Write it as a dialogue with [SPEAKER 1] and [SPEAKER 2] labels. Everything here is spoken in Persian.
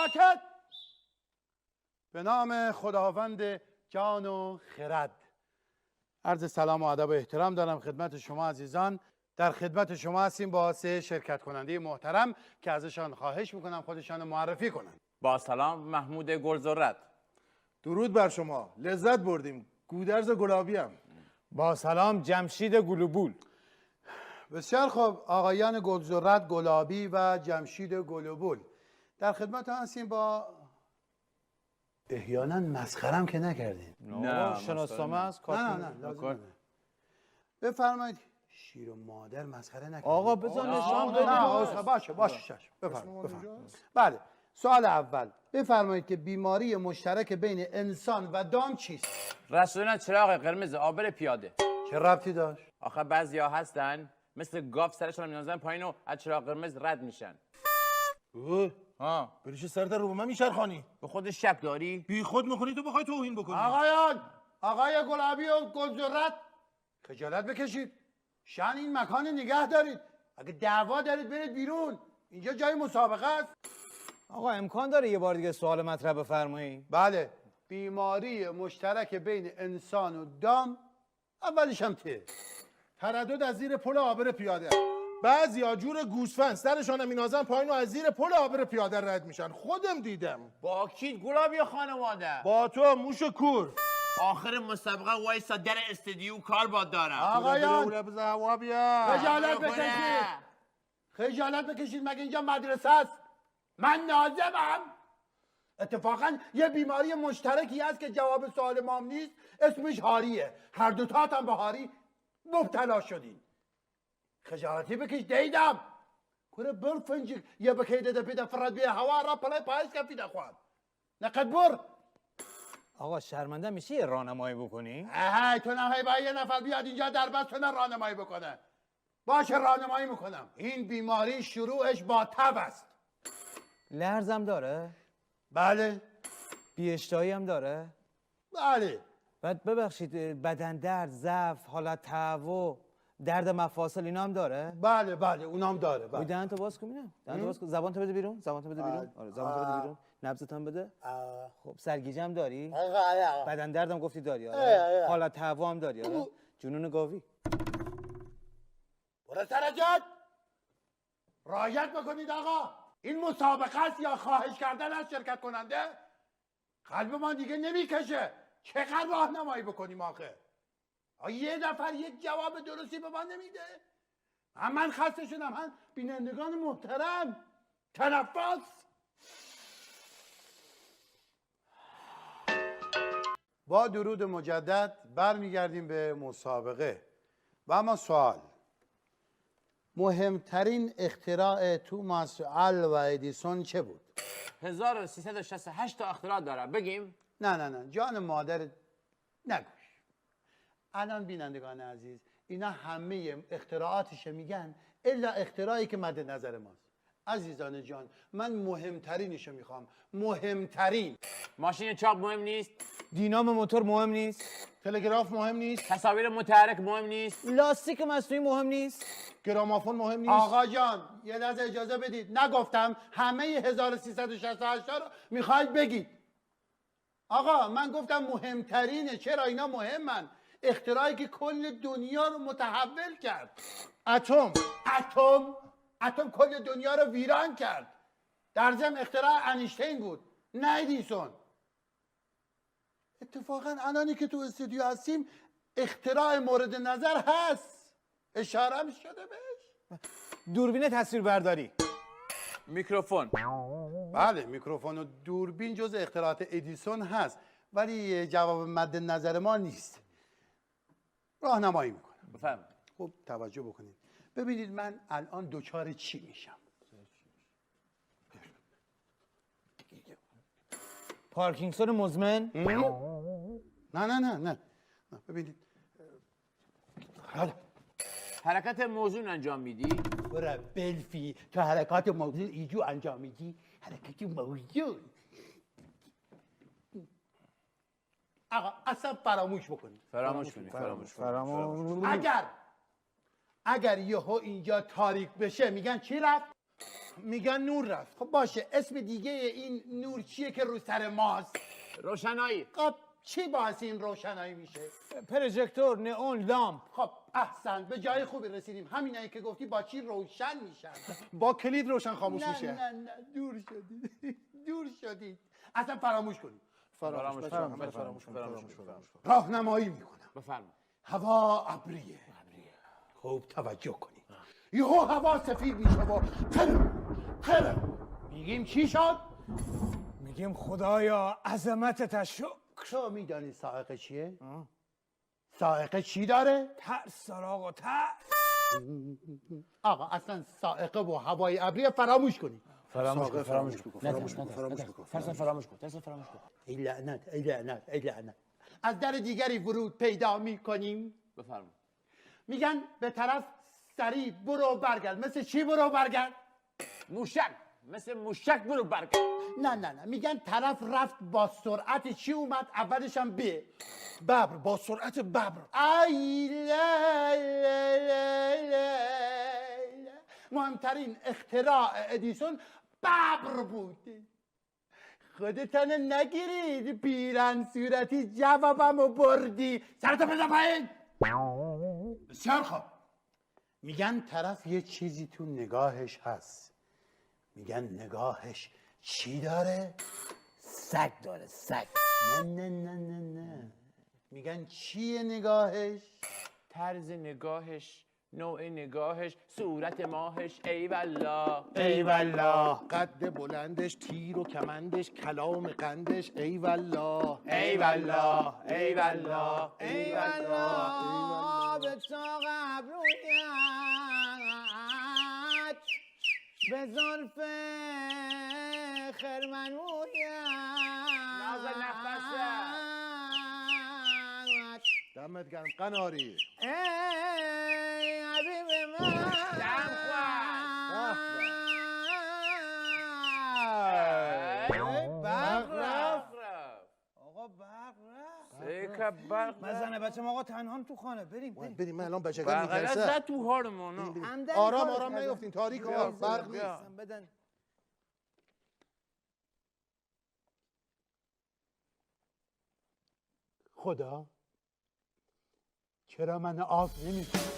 [SPEAKER 1] ساکت. به نام خداوند جان و خرد. عرض سلام و ادب و احترام دارم خدمت شما عزیزان. در خدمت شما هستیم با سه شرکت کننده محترم که ازشان خواهش میکنم خودشان معرفی کنند.
[SPEAKER 2] با سلام محمود گلزرت.
[SPEAKER 3] درود بر شما، لذت بردیم. گودرز گلابی هم.
[SPEAKER 4] با سلام جمشید گلوبول.
[SPEAKER 1] بسیار خوب، آقایان گلزرت گلابی و جمشید گلوبول در خدمت هستیم. با احیانا مسخرم که نکردین.
[SPEAKER 4] نه شناسنامه است.
[SPEAKER 1] نه لازم نه. بفرمایید. شیر و مادر مسخره نکردین.
[SPEAKER 4] آقا بذار نشان بدید.
[SPEAKER 1] نه باشه چشم. بفرمایید. بله، سوال اول بفرمایید که بیماری مشترک بین انسان و دام چیست؟
[SPEAKER 2] رسوندن چراغ قرمز عابر پیاده.
[SPEAKER 1] چه ربطی داشت؟
[SPEAKER 2] آخه بعضیا هستن مثل گاف سرشون رو می‌اندازن پایین و از چراغ قرمز رد میشن.
[SPEAKER 3] بریش سرت رو به من میچرخانی.
[SPEAKER 2] به خودش شک داری؟
[SPEAKER 3] بی خود میکنی تو بخوای توهین بکنی.
[SPEAKER 1] آقای گلابی و گلزرت خجالت بکشید. شأن این مکان نگه دارید. اگه دعوا دارید برید بیرون. اینجا جای مسابقه است.
[SPEAKER 4] آقا امکان داره یه بار دیگه سوال مطرح بفرمایید؟
[SPEAKER 1] بله، بیماری مشترک بین انسان و دام اولش هم
[SPEAKER 3] تردد از زیر پل عابر پیاده. بعضیا جور گوسفند سرشون مینازن پایین و از زیر پل عابر پیاده رد میشن. خودم دیدم.
[SPEAKER 2] با کی گلابی خانواده؟
[SPEAKER 3] با تو موش کور.
[SPEAKER 2] آخر مسابقه وایسا در استودیو کار باد دارم.
[SPEAKER 1] آقایان خجالت بکشید. مگه اینجا مدرسه است؟ من ناظمم. اتفاقا یه بیماری مشترکی هست که جواب سوال مام نیست، اسمش هاریه. هر دوتاتم به هاری مبتلا شدین. خجالتی بکش دیدم. کوره بر فنجی یه بکیده ده پیده فرد بیه هوا را پلای پایش که پیده خواد. نقد بر.
[SPEAKER 4] آقا شرمنده میشه یه راهنمایی بکنی؟
[SPEAKER 1] تو نهی با یه نفر بیاد اینجا در بست تو نه راهنمایی بکنه. باشه راهنمایی میکنم. این بیماری شروعش با تب است.
[SPEAKER 4] لرزم داره؟
[SPEAKER 1] بله.
[SPEAKER 4] بی اشتهایی هم داره؟
[SPEAKER 1] بله.
[SPEAKER 4] بعد ببخشید بدن درد، ضعف، حالت تهوع، درد مفاصل اینا هم داره؟
[SPEAKER 1] بله اونام داره.
[SPEAKER 4] بله. دهنتو باز کن ببینم. دهنتو باز کن. زبانتو بده بیرون. آره زبانتو بده بیرون. نبضت هم بده. خب سرگیجه هم داری؟ بدن دردم گفتی داری. آره. حالت تهوع هم داری. آره. جنون گاوی.
[SPEAKER 1] برو سر جات. رعایت بکنید آقا. این مسابقه است یا خواهش کردن از شرکت کننده؟ قلب ما دیگه نمیکشه. چقدر راهنمایی بکنیم آخه؟ یه نفر یک جواب درستی به من نمیده؟ من خسته شدم. هم بینندگان محترم تنفس. با درود مجدد برمیگردیم به مسابقه و اما سوال: مهمترین اختراع توماس آلوا ادیسون چه بود؟
[SPEAKER 2] 1368 تا اختراع داره. بگیم؟
[SPEAKER 1] نه جان مادر نگوش. الان بینندگان عزیز اینا همه اختراعاتش میگن الا اختراعی که مد نظر ماست. عزیزان جان من مهمترینشو میخوام. مهمترین.
[SPEAKER 2] ماشین چاپ مهم نیست.
[SPEAKER 4] دینام موتور مهم نیست.
[SPEAKER 3] تلگراف مهم نیست.
[SPEAKER 2] تصاویر متحرک مهم نیست.
[SPEAKER 4] لاستیک مصنوعی مهم نیست.
[SPEAKER 3] گرامافون مهم نیست.
[SPEAKER 1] آقا جان یه لحظه اجازه بدید. نگفتم همه 1368 رو میخواید بگید. آقا من گفتم مهمترینه. چرا اینا مهمن؟ اختراعی که کل دنیا رو متحول کرد. اتم کل دنیا رو ویران کرد. در ضمن اختراع انیشتین بود نه ادیسون. اتفاقا الانی که تو استودیو هستیم اختراع مورد نظر هست. اشاره هم شده بهش.
[SPEAKER 4] دوربین تصویربرداری.
[SPEAKER 2] میکروفون.
[SPEAKER 1] بله میکروفون و دوربین جز اختراعات ادیسون هست ولی جواب مد نظر ما نیست. راهنمایی میکنم.
[SPEAKER 2] بفرمایید.
[SPEAKER 1] خب توجه بکنید. ببینید من الان دوچار چی میشم.
[SPEAKER 4] پارکینسون مزمن.
[SPEAKER 1] نه ببینید.
[SPEAKER 2] حرکت موزون انجام میدی؟
[SPEAKER 1] برای بلفی تو حرکات موزون ایجو انجام میدی. حرکت موزون آقا اصلا فراموش بکنید.
[SPEAKER 2] فراموش کنید.
[SPEAKER 1] اگر یهو اینجا تاریک بشه میگن چی رفت؟
[SPEAKER 3] میگن نور رفت.
[SPEAKER 1] خب باشه اسم دیگه این نور چیه که رو سر ماست؟
[SPEAKER 2] روشنایی.
[SPEAKER 1] خب چی باعث این روشنایی میشه؟
[SPEAKER 4] پروژکتور، نئون، لامپ.
[SPEAKER 1] خب احسن به جای خوبی رسیدیم. همینایی که گفتی با چی روشن میشن؟
[SPEAKER 3] با کلید روشن خاموش
[SPEAKER 1] نه
[SPEAKER 3] میشه.
[SPEAKER 1] نه نه دور شدید دور شدید. اصلا فراموش کنید.
[SPEAKER 3] فراموش
[SPEAKER 2] فراموش
[SPEAKER 3] کن.
[SPEAKER 2] کن.
[SPEAKER 3] فراموش کن.
[SPEAKER 2] فراموش
[SPEAKER 3] فراموش
[SPEAKER 2] کن.
[SPEAKER 3] کن.
[SPEAKER 1] راهنمایی میکنم.
[SPEAKER 2] بفرما.
[SPEAKER 1] هوا ابریه. خوب توجه کنید. یهو هوا سفید میشه و خرم میگیم چی شد؟
[SPEAKER 4] میگیم خدایا عظمتت شکر.
[SPEAKER 1] تو میدانی سائقه چیه؟ سائقه چی داره؟
[SPEAKER 4] ترس دار آقا، ترس.
[SPEAKER 1] آقا اصلا سائقه و هوای ابریه فراموش کنید.
[SPEAKER 2] فراموش کن.
[SPEAKER 3] فراموش کن. فراموش کن. فراموش کن.
[SPEAKER 2] فراموش کن. فراموش کن.
[SPEAKER 1] ای لعنت ای لعنت ای لعنت. از در دیگری ورود پیدا میکنیم.
[SPEAKER 2] بفرما.
[SPEAKER 1] میگن به طرف سریع برو برگرد. مثل چی برو برگرد؟
[SPEAKER 2] موشک. مثل موشک برو برگرد.
[SPEAKER 1] نه نه نه میگن طرف رفت با سرعت چی اومد اولش هم ب.
[SPEAKER 3] ببر با سرعت ببر.
[SPEAKER 1] ای لا لا لا لا. مهمترین اختراع ادیسون ببر بود. خودتان نگیرید پیرن صورتی جوابمو بردی. سرتو بزن پایین. بسیار خوب. میگن طرف یه چیزی تو نگاهش هست. میگن نگاهش چی داره؟ سگ داره سگ. نه نه نه نه نه. میگن چیه نگاهش؟
[SPEAKER 2] طرز نگاهش، نوع نگاهش، صورت ماهش، ای والله.
[SPEAKER 1] ای والله.
[SPEAKER 3] قد بلندش، تیر و کمندش، کلام قندش، ای والله.
[SPEAKER 2] ای والله. ای والله.
[SPEAKER 4] ای والله به چاق ابرویت، به زلف خرمنویت،
[SPEAKER 2] ناز نفسه.
[SPEAKER 3] دمت گرم قناری.
[SPEAKER 4] ای حبیب من،
[SPEAKER 2] دم
[SPEAKER 4] برق رفت آقا، برق رفت.
[SPEAKER 2] سیکا برق
[SPEAKER 4] مزنه بچه ما آقا تنها تو خانه، بریم بریم.
[SPEAKER 3] بریم من الان بچگاه
[SPEAKER 2] برق
[SPEAKER 3] میترسه.
[SPEAKER 2] زد تو هارمونو.
[SPEAKER 4] عمدن
[SPEAKER 3] آرام
[SPEAKER 4] کارو
[SPEAKER 3] آرام
[SPEAKER 4] کردن.
[SPEAKER 3] نیفتین تاریک
[SPEAKER 4] بیا،
[SPEAKER 3] ها برق
[SPEAKER 4] بیا.
[SPEAKER 3] نیست.
[SPEAKER 4] بدن.
[SPEAKER 1] خدا چرا من آف نمیکنی؟